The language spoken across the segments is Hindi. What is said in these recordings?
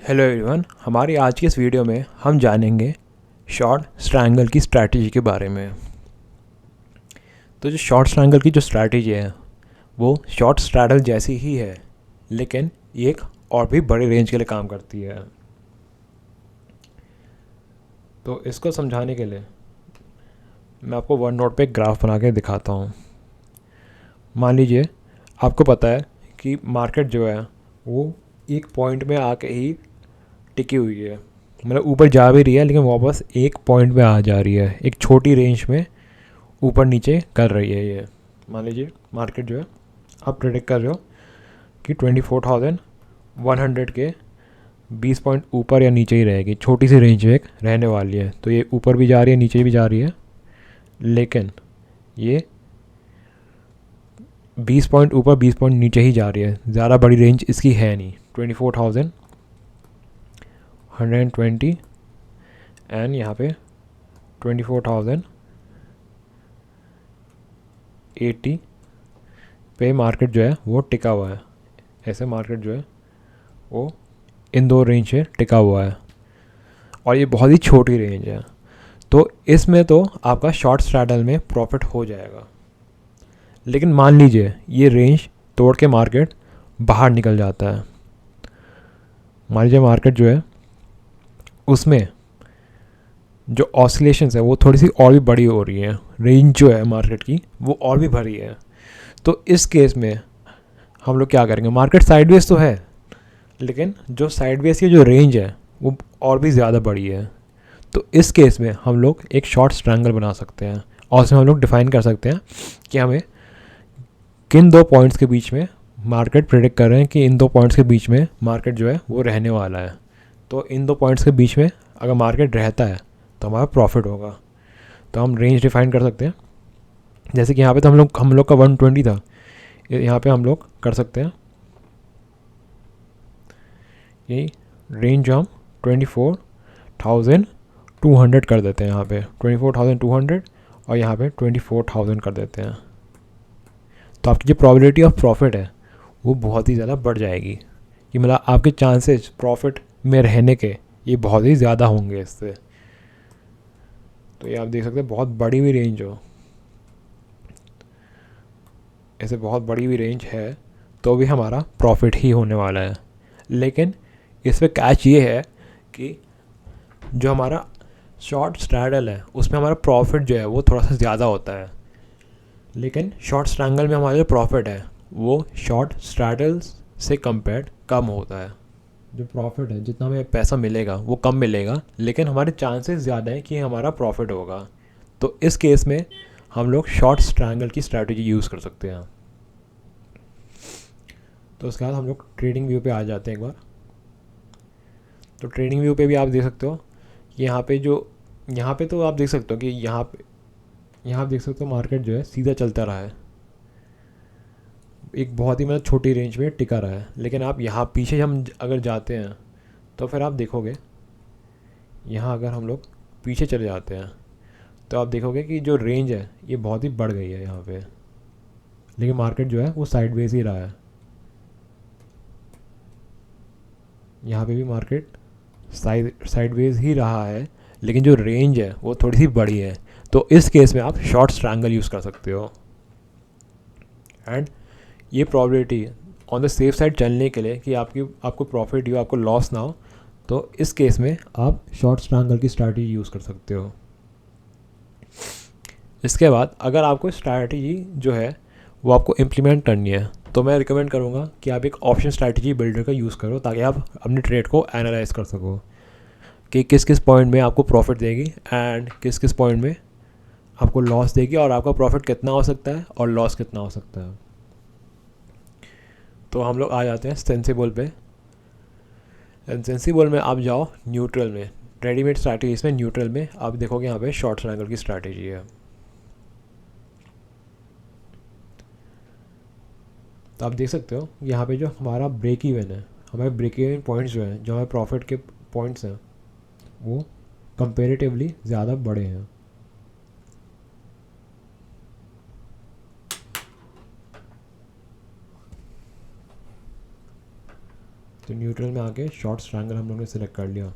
हेलो एवरीवन, हमारी आज की इस वीडियो में हम जानेंगे शॉर्ट स्ट्रैंगल की स्ट्रैटेजी के बारे में। तो जो शॉर्ट स्ट्रैंगल की जो स्ट्रैटेजी है वो शॉर्ट स्ट्रैडल जैसी ही है, लेकिन ये एक और भी बड़े रेंज के लिए काम करती है। तो इसको समझाने के लिए मैं आपको वन नोट पे एक ग्राफ बना के दिखाता हूँ। मान लीजिए आपको पता है कि मार्केट जो है वो एक पॉइंट में आके ही टिकी हुई है, मतलब ऊपर जा भी रही है लेकिन वापस एक पॉइंट में आ जा रही है, एक छोटी रेंज में ऊपर नीचे कर रही है। ये मान लीजिए मार्केट जो है आप प्रेडिक्ट कर रहे हो कि 24,100 के 20 पॉइंट ऊपर या नीचे ही रहेगी, छोटी सी रेंज में एक रहने वाली है। तो ये ऊपर भी जा रही है नीचे भी जा रही है, लेकिन ये 20 पॉइंट ऊपर 20 पॉइंट नीचे ही जा रही है, ज़्यादा बड़ी रेंज इसकी है नहीं। 24,120 एंड यहाँ पे 24,080 पे मार्केट जो है वो टिका हुआ है। ऐसे मार्केट जो है वो इन दो रेंज से टिका हुआ है और ये बहुत ही छोटी रेंज है। तो इसमें तो आपका शॉर्ट स्ट्रैडल में प्रॉफिट हो जाएगा, लेकिन मान लीजिए ये रेंज तोड़ के मार्केट बाहर निकल जाता है। मान लीजिए मार्केट जो है उसमें जो ऑसिलेशंस है वो थोड़ी सी और भी बड़ी हो रही है, रेंज जो है मार्केट की वो और भी भरी है। तो इस केस में हम लोग क्या करेंगे, मार्केट साइडवेज तो है लेकिन जो साइडवेज की जो रेंज है वो और भी ज़्यादा बड़ी है। तो इस केस में हम लोग एक शॉर्ट स्ट्रैंगल बना सकते हैं और उसमें हम लोग डिफाइन कर सकते हैं कि हमें किन दो पॉइंट्स के बीच में मार्केट प्रेडिक्ट कर रहे हैं कि इन दो पॉइंट्स के बीच में मार्केट जो है वो रहने वाला है। तो इन दो पॉइंट्स के बीच में अगर मार्केट रहता है तो हमारा प्रॉफिट होगा। तो हम रेंज डिफाइन कर सकते हैं, जैसे कि यहाँ पे तो हम लोग का 120 था, यहाँ पे हम लोग कर सकते हैं यही रेंज जो हम 24,200 कर देते हैं। यहाँ पे 24,200 और यहाँ पे 24,000 कर देते हैं। तो आपकी जो प्रोबेबिलिटी ऑफ प्रॉफिट है वो बहुत ही ज़्यादा बढ़ जाएगी, कि मतलब आपके चांसेस प्रॉफिट में रहने के ये बहुत ही ज़्यादा होंगे इससे। तो ये आप देख सकते हैं बहुत बड़ी भी रेंज हो, ऐसे बहुत बड़ी भी रेंज है तो भी हमारा प्रॉफिट ही होने वाला है। लेकिन इस पर कैच ये है कि जो हमारा शॉर्ट स्ट्रैडल है उसमें हमारा प्रॉफिट जो है वो थोड़ा सा ज़्यादा होता है, लेकिन शॉर्ट स्ट्रैंगल में हमारा जो प्रॉफिट है वो शॉर्ट स्ट्रैडल से कंपेयर कम होता है। जो प्रॉफिट है, जितना हमें पैसा मिलेगा वो कम मिलेगा, लेकिन हमारे चांसेस ज़्यादा हैं कि हमारा प्रॉफिट होगा। तो इस केस में हम लोग शॉर्ट स्ट्रैंगल की स्ट्रैटेजी यूज़ कर सकते हैं। तो उसके बाद हम लोग ट्रेडिंग व्यू पे आ जाते हैं एक बार। तो ट्रेडिंग व्यू पे भी आप देख सकते हो कि यहाँ पे तो आप देख सकते हो कि यहाँ आप देख सकते हो मार्केट जो है सीधा चलता रहा है, एक बहुत ही मतलब छोटी रेंज में टिका रहा है। लेकिन आप यहाँ पीछे हम अगर जाते हैं तो फिर आप देखोगे, यहाँ अगर हम लोग पीछे चले जाते हैं तो आप देखोगे कि जो रेंज है ये बहुत ही बढ़ गई है यहाँ पे, लेकिन मार्केट जो है वो साइडवेज ही रहा है। यहाँ पे भी मार्केट साइडवेज ही रहा है, लेकिन जो रेंज है वो थोड़ी सी बड़ी है। तो इस केस में आप शॉर्ट स्ट्रैंगल यूज़ कर सकते हो। एंड ये probability on the safe side चलने के लिए कि आपको प्रॉफिट हो आपको लॉस ना हो, तो इस केस में आप शॉर्ट स्ट्रैंगल की स्ट्रैटेजी यूज़ कर सकते हो। इसके बाद अगर आपको स्ट्रैटेजी जो है वो आपको इम्प्लीमेंट करनी है तो मैं रिकमेंड करूँगा कि आप एक ऑप्शन स्ट्रैटेजी बिल्डर का यूज़ करो, ताकि आप अपने ट्रेड को एनालाइज कर सको कि किस किस पॉइंट में आपको प्रॉफिट देगी एंड किस किस पॉइंट में आपको लॉस देगी, और आपका प्रॉफिट कितना हो सकता है और लॉस कितना हो सकता है। तो हम लोग आ जाते हैं सेंसिबल पे। सेंसिबल में आप जाओ न्यूट्रल में, रेडीमेड स्ट्रैटेजीज में न्यूट्रल में आप देखोगे यहाँ पे शॉर्ट ट्रायंगल की स्ट्रैटेजी है। तो आप देख सकते हो यहाँ पे जो हमारा ब्रेक इवन है, हमारे ब्रेक इवन पॉइंट्स जो हैं, जो हमारे प्रॉफिट के पॉइंट्स हैं वो कंपेरेटिवली ज़्यादा बड़े हैं। तो न्यूट्रल में आके शॉर्ट स्ट्रैंगल हम लोगों ने सिलेक्ट कर लिया।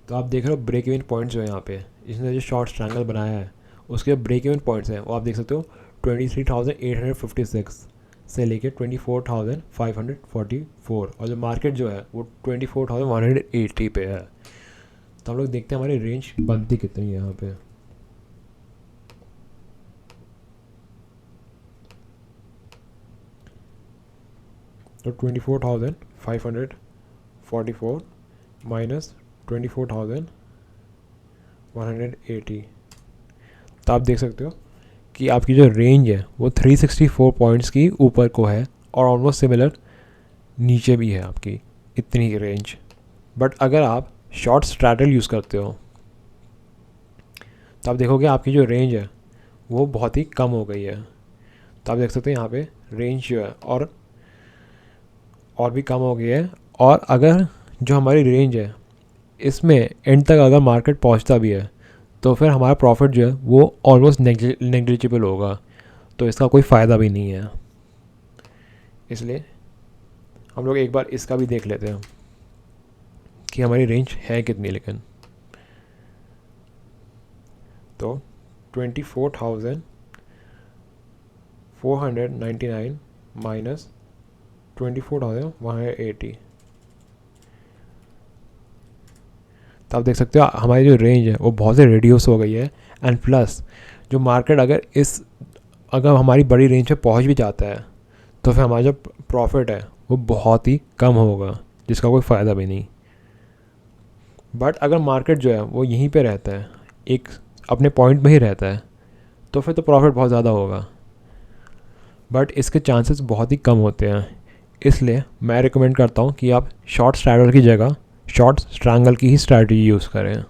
तो आप देख रहे हो ब्रेक इवन पॉइंट्स जो है यहाँ पे इसने जो शॉर्ट स्ट्रैंगल बनाया है उसके ब्रेक इवन पॉइंट्स हैं वो आप देख सकते हो 23,856 से लेके 24,544 और जो मार्केट जो है वो 24,180 पे है। तो हम लोग देखते हैं हमारी रेंज बनती कितनी है यहाँ पे। तो 24,544 माइनस 24,180, तो आप देख सकते हो कि आपकी जो रेंज है वो 364 पॉइंट्स की ऊपर को है और ऑलमोस्ट सिमिलर नीचे भी है आपकी इतनी ही रेंज। बट अगर आप शॉर्ट स्ट्रैटल यूज़ करते हो तो आप देखोगे आपकी जो रेंज है वो बहुत ही कम हो गई है। तो आप देख सकते हो यहाँ पे रेंज जो है और भी कम हो गई है। और अगर जो हमारी रेंज है इसमें एंड तक अगर मार्केट पहुँचता भी है तो फिर हमारा प्रॉफिट जो है वो ऑलमोस्ट नेग्लिजिबल होगा, तो इसका कोई फ़ायदा भी नहीं है। इसलिए हम लोग एक बार इसका भी देख लेते हैं कि हमारी रेंज है कितनी। लेकिन तो 24,499 माइनस 24,180, तो आप देख सकते हो हमारी जो रेंज है वो बहुत से रिड्यूस हो गई है। एंड प्लस जो मार्केट अगर हमारी बड़ी रेंज पे पहुंच भी जाता है तो फिर हमारा जो प्रॉफिट है वो बहुत ही कम होगा, जिसका कोई फ़ायदा भी नहीं। बट अगर मार्केट जो है वो यहीं पे रहता है, एक अपने पॉइंट में ही रहता है, तो फिर तो प्रॉफिट बहुत ज़्यादा होगा। बट इसके चांसेस बहुत ही कम होते हैं। इसलिए मैं रिकमेंड करता हूँ कि आप शॉर्ट स्ट्रैगल की जगह शॉर्ट स्ट्रैंगल की ही स्ट्रैटेजी यूज़ करें।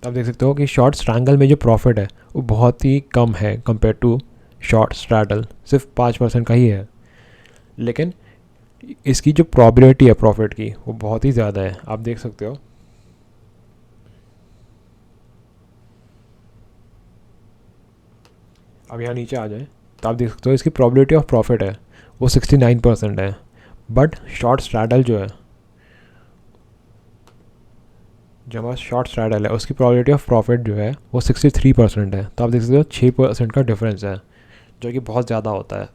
आप देख सकते हो कि शॉर्ट स्ट्रैंगल में जो प्रॉफिट है वो बहुत ही कम है कंपेयर टू शॉर्ट स्ट्रैटल, सिर्फ 5% का ही है। लेकिन इसकी जो प्रोबेबिलिटी है प्रॉफिट की वो बहुत ही ज़्यादा है। आप देख सकते हो अब यहाँ नीचे आ जाए तो आप देख सकते हो इसकी प्रोबेबिलिटी ऑफ प्रॉफिट है वो 69% है। बट शॉर्ट स्ट्रैटल जो है, जो हमारा शॉर्ट स्ट्रैटल है उसकी प्रोबेबिलिटी ऑफ प्रॉफिट जो है वो 63% है। तो आप देख सकते हो 6% का डिफरेंस है, जो कि बहुत ज़्यादा होता है।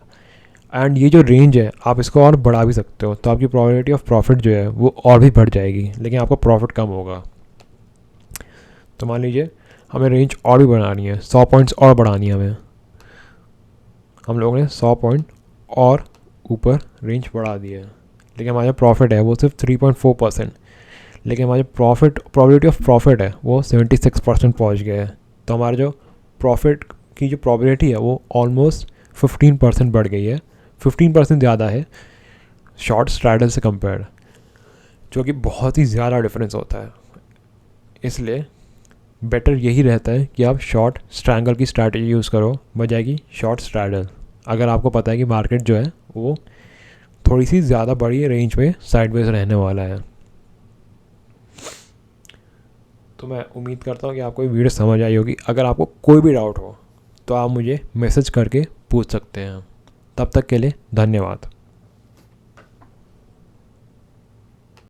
एंड ये जो रेंज है आप इसको और बढ़ा भी सकते हो, तो आपकी प्रोबेबिलिटी ऑफ प्रॉफिट जो है वो और भी बढ़ जाएगी, लेकिन आपका प्रॉफिट कम होगा। तो मान लीजिए हमें रेंज और भी बढ़ानी है, 100 पॉइंट्स और बढ़ानी है हमें। हम लोगों ने 100 पॉइंट और ऊपर रेंज बढ़ा दी है, लेकिन हमारा प्रॉफिट है वो सिर्फ 3.4%, लेकिन हमारी प्रोबेबिलिटी ऑफ प्रॉफिट है वो 76% पहुँच गया है। तो हमारा जो प्रॉफिट की जो प्रोबेबिलिटी है वो ऑलमोस्ट 15% बढ़ गई है। 15% ज़्यादा है शॉर्ट स्ट्रैटल से कंपेयर, जो कि बहुत ही ज़्यादा डिफरेंस होता है। इसलिए बेटर यही रहता है कि आप शॉर्ट स्ट्रैंगल की स्ट्रैटेजी यूज़ करो बजाय कि शॉर्ट स्ट्रैटल, अगर आपको पता है कि मार्केट जो है वो थोड़ी सी ज़्यादा बड़ी रेंज में साइडवेज रहने वाला है। तो मैं उम्मीद करता हूँ कि आपको ये वीडियो समझ आई होगी। अगर आपको कोई भी डाउट हो तो आप मुझे मैसेज करके पूछ सकते हैं। तब तक के लिए धन्यवाद।